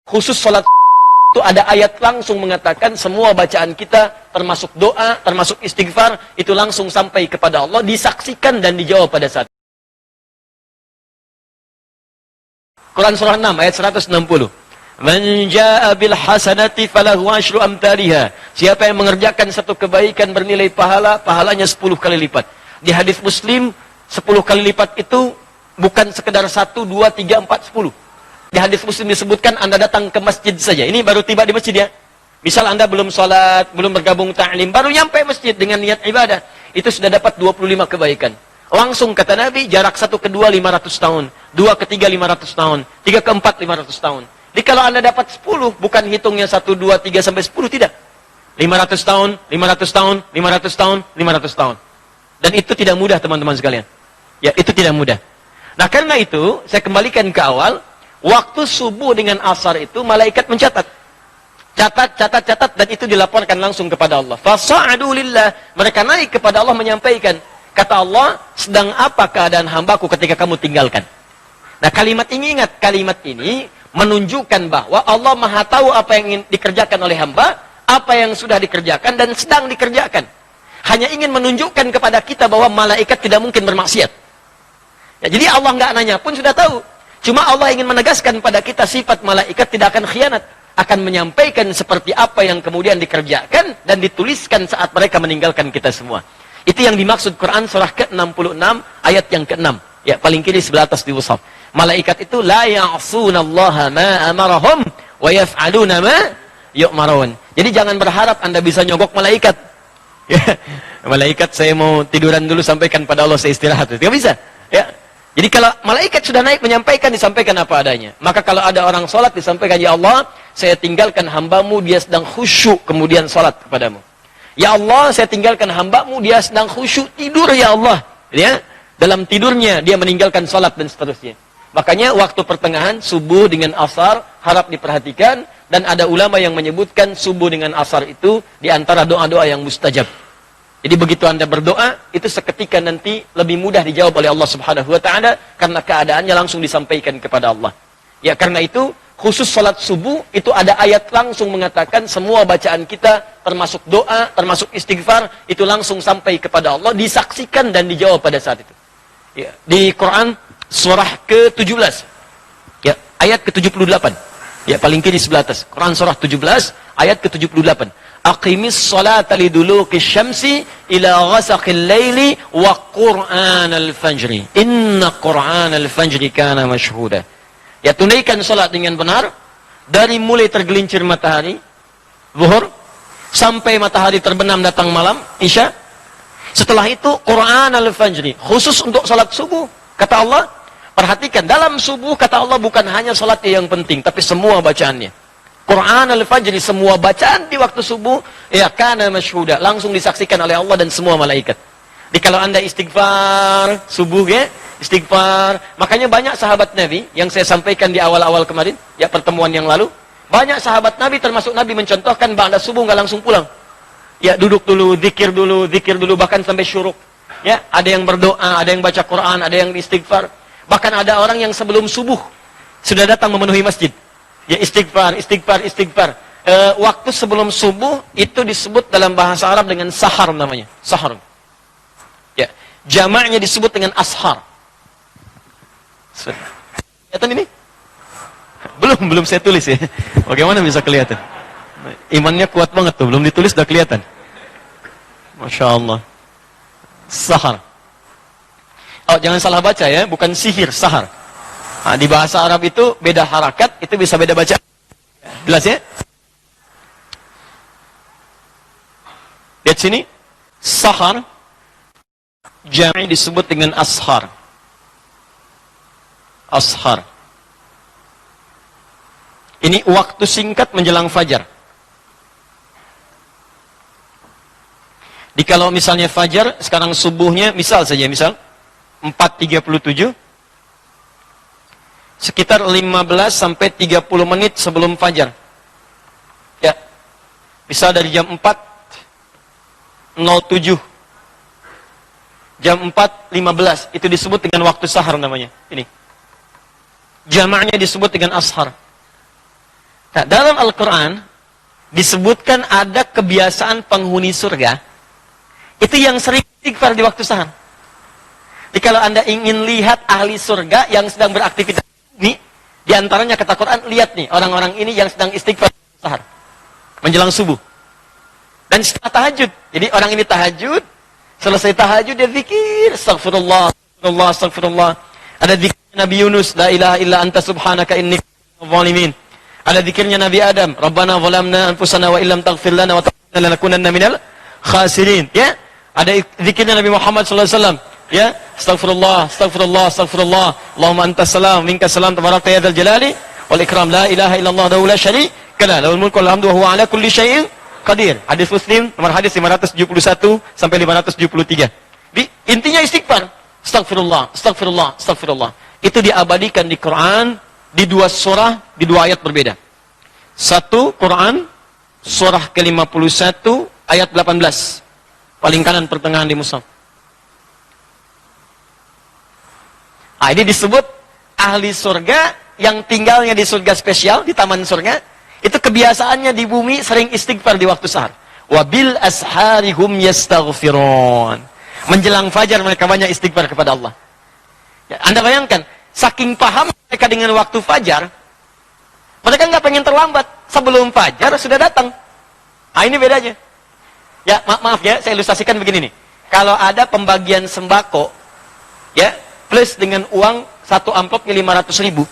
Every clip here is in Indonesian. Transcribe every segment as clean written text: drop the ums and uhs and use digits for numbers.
Khusus sholat itu ada ayat langsung mengatakan semua bacaan kita, termasuk doa, termasuk istighfar, itu langsung sampai kepada Allah, disaksikan dan dijawab pada saat. Quran surah 6 ayat 160. Man jaa bil hasanati falahu asyru amthaliha. Siapa yang mengerjakan satu kebaikan bernilai pahala, pahalanya 10 kali lipat. Di hadis Muslim, 10 kali lipat itu bukan sekedar 1, 2, 3, 4, 10. Di hadis Muslim disebutkan Anda datang ke masjid saja. Ini baru tiba di masjid ya. Misal Anda belum sholat, belum bergabung ta'lim, baru nyampe masjid dengan niat ibadah. Itu sudah dapat 25 kebaikan. Langsung kata Nabi, jarak 1 ke 2 500 tahun, 2 ke 3 500 tahun, 3 ke 4 500 tahun. Jadi kalau Anda dapat 10, bukan hitungnya 1, 2, 3 sampai 10, tidak. 500 tahun, 500 tahun, 500 tahun, 500 tahun. Dan itu tidak mudah teman-teman sekalian. Ya, itu tidak mudah. Nah, karena itu saya kembalikan ke awal, waktu subuh dengan asar itu malaikat mencatat. Catat, dan itu dilaporkan langsung kepada Allah. Fasa'adu lillah, mereka naik kepada Allah menyampaikan. Kata Allah, sedang apa keadaan hambaku ketika kamu tinggalkan? Nah, kalimat ini ingat, kalimat ini menunjukkan bahwa Allah Maha tahu apa yang ingin dikerjakan oleh hamba, apa yang sudah dikerjakan dan sedang dikerjakan. Hanya ingin menunjukkan kepada kita bahwa malaikat tidak mungkin bermaksiat. Ya, jadi Allah nggak nanya pun sudah tahu. Cuma Allah ingin menegaskan pada kita sifat malaikat tidak akan khianat, akan menyampaikan seperti apa yang kemudian dikerjakan dan dituliskan saat mereka meninggalkan kita semua. Itu yang dimaksud Quran surah ke-66 ayat yang ke-6. Ya, paling kiri sebelah atas di mushaf. Malaikat itu la ya'sunallaha ma amarahum wa yaf'aluna ma yu'marun. Jadi jangan berharap Anda bisa nyogok malaikat. Ya, malaikat saya mau tiduran dulu sampaikan pada Allah saya istirahat. Tidak bisa. Ya. Jadi kalau malaikat sudah naik menyampaikan, disampaikan apa adanya. Maka kalau ada orang sholat disampaikan, ya Allah, saya tinggalkan hambamu, dia sedang khusyuk kemudian sholat kepadamu. Ya Allah, saya tinggalkan hambamu, dia sedang khusyuk tidur, ya Allah. Ya, dalam tidurnya dia meninggalkan sholat dan seterusnya. Makanya waktu pertengahan subuh dengan asar harap diperhatikan, dan ada ulama yang menyebutkan subuh dengan asar itu di antara doa-doa yang mustajab. Jadi begitu Anda berdoa, itu seketika nanti lebih mudah dijawab oleh Allah Subhanahu wa taala karena keadaannya langsung disampaikan kepada Allah. Ya, karena itu khusus salat subuh itu ada ayat langsung mengatakan semua bacaan kita termasuk doa, termasuk istighfar itu langsung sampai kepada Allah, disaksikan dan dijawab pada saat itu. Ya, di Quran surah ke-17. Ya, ayat ke-78. Ya, paling kiri sebelah atas. Quran surah 17 ayat ke-78. Aqimis salata liduluki syamsi ila ghasaqil laili wa qur'anal fajri. Inna qur'anal fajri kana mashhuda. Ya, tunaikan salat dengan benar dari mulai tergelincir matahari zuhur sampai matahari terbenam datang malam isya. Setelah itu qur'anal fajri, khusus untuk salat subuh. Kata Allah, perhatikan dalam subuh kata Allah bukan hanya salatnya yang penting tapi semua bacaannya. Quran al-Fajri, semua bacaan di waktu subuh, ya kana masyhuda, langsung disaksikan oleh Allah dan semua malaikat. Jadi kalau Anda istighfar subuh ya, istighfar. Makanya banyak sahabat Nabi yang saya sampaikan di awal-awal kemarin, ya pertemuan yang lalu, banyak sahabat Nabi termasuk Nabi mencontohkan ba'da subuh nggak langsung pulang. Ya, duduk dulu, zikir dulu bahkan sampai syuruk. Ya, ada yang berdoa, ada yang baca Quran, ada yang istighfar. Bahkan ada orang yang sebelum subuh sudah datang memenuhi masjid. Ya, istighfar. Waktu sebelum subuh itu disebut dalam bahasa Arab dengan sahar namanya. Sahar. Ya, jamaknya disebut dengan ashar. Kelihatan ini? Belum saya tulis ya. Bagaimana bisa kelihatan? Imannya kuat banget tuh, belum ditulis udah kelihatan. Masya Allah. Sahar. Oh, jangan salah baca ya, bukan sihir, sahar. Nah, di bahasa Arab itu beda harakat, itu bisa beda baca. Jelas ya? Lihat sini. Sahar. Jami' disebut dengan ashar. Ashar. Ini waktu singkat menjelang fajar. Kalau misalnya fajar, sekarang subuhnya, misal 4.37. Sekitar 15 sampai 30 menit sebelum fajar. Ya. Bisa dari jam 4.07. Jam 4.15 itu disebut dengan waktu sahar namanya. Ini. Jamaknya disebut dengan ashar. Nah, dalam Al-Quran disebutkan ada kebiasaan penghuni surga itu yang sering istighfar di waktu sahar. Jadi kalau Anda ingin lihat ahli surga yang sedang beraktivitas ini, di antaranya kata Quran, lihat nih orang-orang ini yang sedang istighfar di waktu sahar menjelang subuh dan setelah tahajud. Jadi orang ini tahajud, selesai tahajud dia zikir astagfirullah, astagfirullah, astagfirullah. Ada zikirnya Nabi Yunus, la ilaha illa anta subhanaka inni kuntu minadh dhalimin. Ada zikirnya Nabi Adam, Rabbana zalamna anfusana wa illam taghfir lana wa tarhamna lanakunanna minal khasirin. Ya. Ada zikirnya Nabi Muhammad sallallahu alaihi wasallam, ya, astagfirullah, astagfirullah, astagfirullah. Allahumma antas salam, minkas salam, tabarakta ya dzal jalali wal ikram, la ilaha illallah wa la syarika lah, lahul mulku wal hamdu wa huwa ala kulli syai'in qadir. Hadis Muslim nomor hadis 571 sampai 573. Intinya istighfar. Astagfirullah, astagfirullah, astagfirullah. Itu diabadikan di Quran di dua surah, di dua ayat berbeda. Satu Quran surah ke-51 ayat 18. Paling kanan pertengahan di mushaf. Ah, ini disebut ahli surga yang tinggalnya di surga spesial, di taman surga. Itu kebiasaannya di bumi sering istighfar di waktu sahar. Wabil asharihum yastaghfirun. Menjelang fajar mereka banyak istighfar kepada Allah. Ya, Anda bayangkan, saking paham mereka dengan waktu fajar, mereka nggak pengen terlambat. Sebelum fajar sudah datang. Ah, ini bedanya. Ya, maaf ya, saya ilustrasikan begini nih. Kalau ada pembagian sembako, ya, plus dengan uang satu amplopnya 500.000,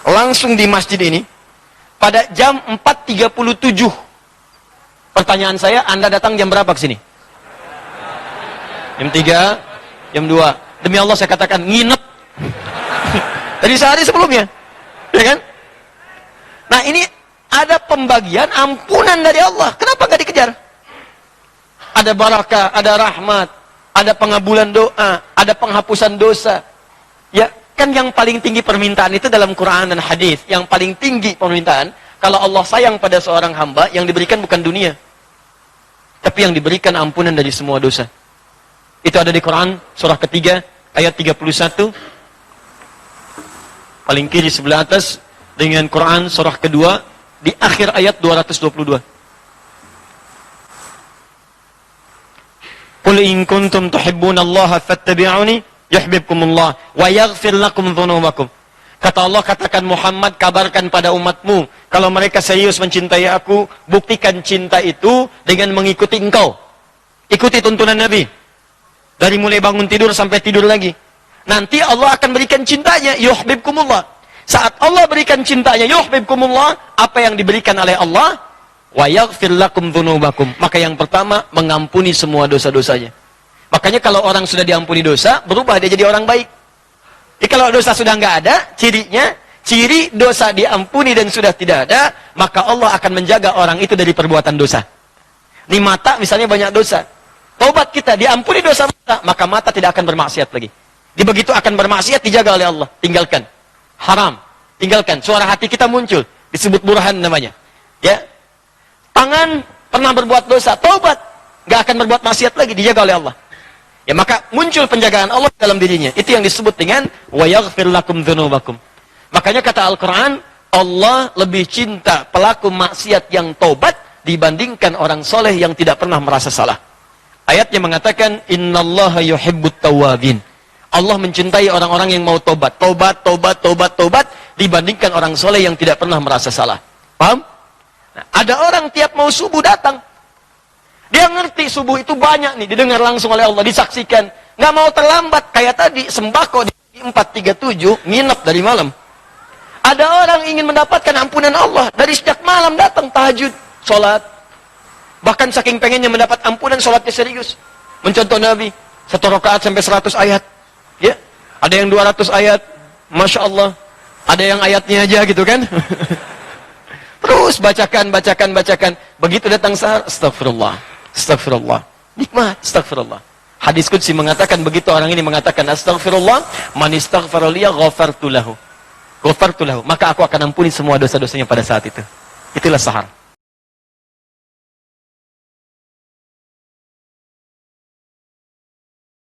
langsung di masjid ini, pada jam 4.37. Pertanyaan saya, Anda datang jam berapa ke sini? Jam 3, jam 2. Demi Allah saya katakan, nginep. Dari sehari sebelumnya. Ya kan? Nah, ini ada pembagian ampunan dari Allah. Kenapa nggak dikejar? Ada barakah, ada rahmat, ada pengabulan doa, ada penghapusan dosa. Ya, kan yang paling tinggi permintaan itu dalam Quran dan hadis. Yang paling tinggi permintaan, kalau Allah sayang pada seorang hamba, yang diberikan bukan dunia, tapi yang diberikan ampunan dari semua dosa. Itu ada di Quran surah ketiga ayat 31. Paling kiri sebelah atas, dengan Quran surah kedua di akhir ayat 222. Qul in kuntum tuhibbunallaha fattabi'uni yuhibbukumullah wa yaghfir lakum dzunubakum. Kata Allah, katakan Muhammad, kabarkan pada umatmu, kalau mereka serius mencintai aku, buktikan cinta itu dengan mengikuti engkau. Ikuti tuntunan Nabi. Dari mulai bangun tidur sampai tidur lagi. Nanti Allah akan berikan cintanya, yuhibbukumullah. Saat Allah berikan cintanya, yuhibbukumullah, apa yang diberikan oleh Allah? Wa yaghfir lakum dzunubakum. Maka yang pertama, mengampuni semua dosa-dosanya. Makanya kalau orang sudah diampuni dosa, berubah dia jadi orang baik. Jadi kalau dosa sudah nggak ada, cirinya, ciri dosa diampuni dan sudah tidak ada, maka Allah akan menjaga orang itu dari perbuatan dosa. Ini mata misalnya banyak dosa. Taubat kita, diampuni dosa mata, maka mata tidak akan bermaksiat lagi. Di begitu akan bermaksiat, dijaga oleh Allah. Tinggalkan. Haram. Tinggalkan. Suara hati kita muncul. Disebut burhan namanya. Ya. Tangan pernah berbuat dosa, taubat, nggak akan berbuat maksiat lagi, dijaga oleh Allah. Ya, maka muncul penjagaan Allah dalam dirinya. Itu yang disebut dengan wa yaghfir lakum dzunubakum. Makanya kata Al-Qur'an, Allah lebih cinta pelaku maksiat yang taubat dibandingkan orang soleh yang tidak pernah merasa salah. Ayatnya mengatakan, innallaha yuhibbut tawwabin. Allah mencintai orang-orang yang mau tobat, tobat, tobat, tobat, tobat, dibandingkan orang soleh yang tidak pernah merasa salah. Paham? Nah, ada orang tiap mau subuh datang. Dia ngerti subuh itu banyak nih, didengar langsung oleh Allah, disaksikan. Nggak mau terlambat, kayak tadi, sembako di 437, nginep dari malam. Ada orang ingin mendapatkan ampunan Allah, dari sejak malam datang, tahajud, sholat. Bahkan saking pengennya mendapat ampunan, sholatnya serius. Mencontoh Nabi, 1 rakaat sampai 100 ayat. Ya, ada yang 200 ayat, Masya Allah. Ada yang ayatnya aja gitu kan. Terus bacakan, bacakan, bacakan. Begitu datang sahar, astagfirullah, astagfirullah. Nikmat, astagfirullah. Hadis qudsi mengatakan, begitu orang ini mengatakan astagfirullah, man istaghfara liya ghafartu lahu. Ghafartu lahu. Maka aku akan ampuni semua dosa-dosanya pada saat itu. Itulah sahar.